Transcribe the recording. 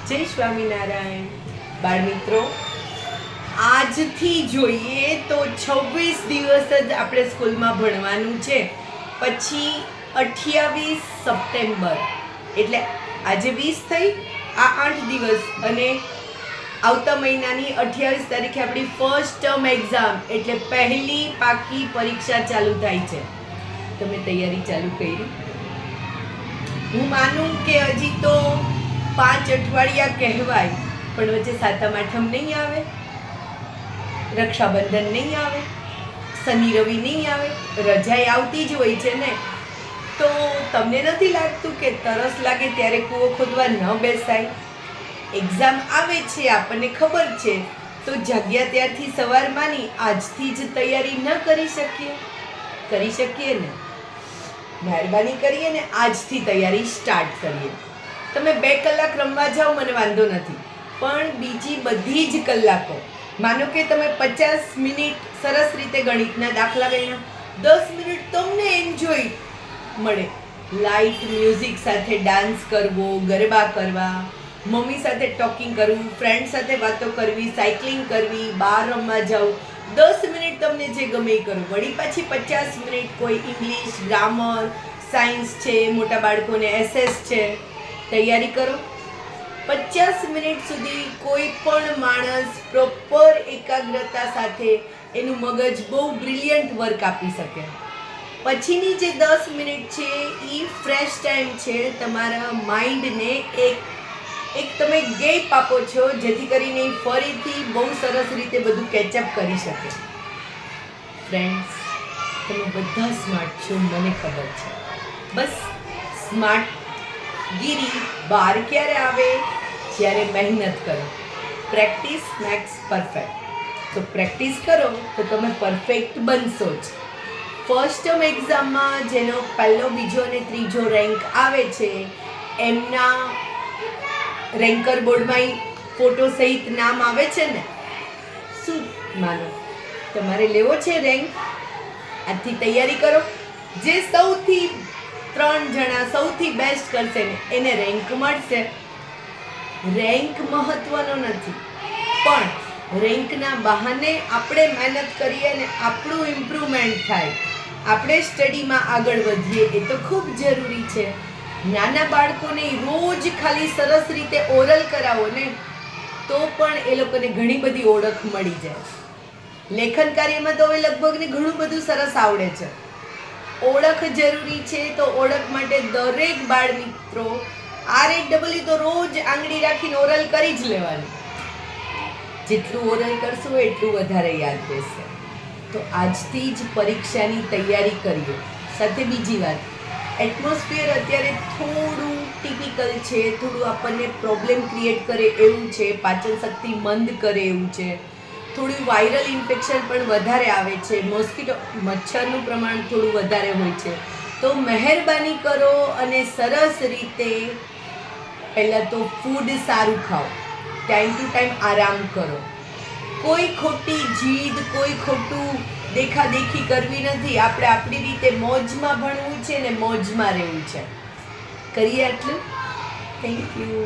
જય સ્વામિનારાયણ બાળમિત્રો, આજથી જોઈએ તો 26 દિવસ જ આપણે સ્કૂલમાં ભણવાનું છે. પછી 28 સપ્ટેમ્બર એટલે આજે 20 થઈ, આ 8 દિવસ અને આવતા મહિનાની 28 તારીખે આપણી ફર્સ્ટ ટર્મ એક્ઝામ એટલે પહેલી પાકી પરીક્ષા ચાલુ થાય છે. તમે તૈયારી ચાલુ કરી? હું માનું કે હજી તો 5 અઠવાડિયા કહેવાય, પણ વચ્ચે સાતમ આઠમ નહીં આવે, રક્ષાબંધન નહીં આવે, શનિ રવિ નહીં આવે, રજાએ આવતી જ હોય છે ને. તો તમને નથી લાગતું કે તરસ લાગે ત્યારે કૂવો ખોદવા ન બેસાય? એક્ઝામ આવે છે, આપણને ખબર છે, તો જાગ્યા ત્યારથી સવાર માની આજથી જ તૈયારી ન કરી શકીએ? કરી શકીએ ને? મહેરબાની કરીએ ને આજથી તૈયારી સ્ટાર્ટ કરીએ. તમે 2 કલાક રમવા જાઓ મને વાંધો નથી, પણ બીજી બધી જ કલાકો, માનો કે તમે 50 મિનિટ સરસ રીતે ગણિતના દાખલા ગણ્યા, 10 મિનિટ તમને એન્જોય મળે, લાઇટ મ્યુઝિક સાથે ડાન્સ કરવો, ગરબા કરવા, મમ્મી સાથે ટોકિંગ કરવું, ફ્રેન્ડ સાથે વાતો કરવી, સાયકલિંગ કરવી, બહાર રમવા જાઓ, 10 મિનિટ તમને જે ગમે એ કરો. વળી પાછી 50 મિનિટ કોઈ ઇંગ્લિશ, ગ્રામર, સાયન્સ છે, મોટા બાળકોને એસએસ છે, તૈયારી કરો. 50 મિનિટ સુધી કોઈ પણ માણસ પ્રોપર એકાગ્રતા સાથે એનું મગજ બહુ બ્રિલિયન્ટ વર્ક આપી શકે. પછીની જે 10 મિનિટ છે એ ફ્રેશ ટાઈમ છે, તમારા માઇન્ડને એક તમે ગેપ આપો છો, જેથી કરીને ફરીથી બહુ સરસ રીતે બધું કેચઅપ કરી શકે. ફ્રેન્ડ્સ, તમે બધા સ્માર્ટ છો, મને ખબર છે. બસ સ્માર્ટ ગીરી બહાર ક્યારે આવે? જ્યારે મહેનત કરો. Practice max perfect. તો પ્રેક્ટિસ કરો તો તમે પરફેક્ટ બનશો જ. ફર્સ્ટ ટર્મ એક્ઝામમાં જેનો પહેલો, બીજો અને ત્રીજો રેન્ક આવે છે, એમના રેન્કર બોર્ડમાં ફોટો સહિત નામ આવે છે ને. શું માનો તમારે લેવો છે રેન્ક? આજથી તૈયારી કરો. જે સૌથી 3 જણા સૌથી બેસ્ટ કરશે ને એને રેન્ક મળશે. રેન્ક મહત્વનો નથી, પણ રેન્કના બહાને આપણે મહેનત કરીએ ને આપણું ઇમ્પ્રુવમેન્ટ થાય, આપણે સ્ટડીમાં આગળ વધીએ, એ તો ખૂબ જરૂરી છે. નાના બાળકોને રોજ ખાલી સરસ રીતે ઓરલ કરાવો ને તો પણ એ લોકોને ઘણી બધી ઓળખ મળી જાય. લેખન કાર્યમાં તો હવે લગભગ ને ઘણું બધું સરસ આવડે છે. ઓળખ જરૂરી છે, તો ઓળખ માટે દરેક બાળ મિત્રો RHW તો રોજ આંગળી રાખીને ઓરલ કરી જ લેવાનું. જેટલું ઓરલ કરશું એટલું વધારે યાદ રહેશે. તો આજથી જ પરીક્ષાની તૈયારી કરીએ. સાથે બીજી વાત, એટમોસ્ફિયર અત્યારે થોડું ટિપિકલ છે, થોડું આપણને પ્રોબ્લેમ ક્રિએટ કરે એવું છે, પાચન શક્તિ મંદ કરે એવું છે, થોડું વાયરલ ઇન્ફેક્શન પણ વધારે આવે છે, મોસ્કિટો મચ્છરનું પ્રમાણ થોડું વધારે હોય છે. તો મહેરબાની કરો અને સરસ રીતે પહેલાં તો ફૂડ સારું ખાઓ, ટાઈમ ટુ ટાઈમ આરામ કરો. કોઈ ખોટી જીદ, કોઈ ખોટું દેખાદેખી કરવી નથી. આપણે આપણી રીતે મોજમાં ભણવું છે ને મોજમાં રહેવું છે. કરીએ આટલું. Thank you.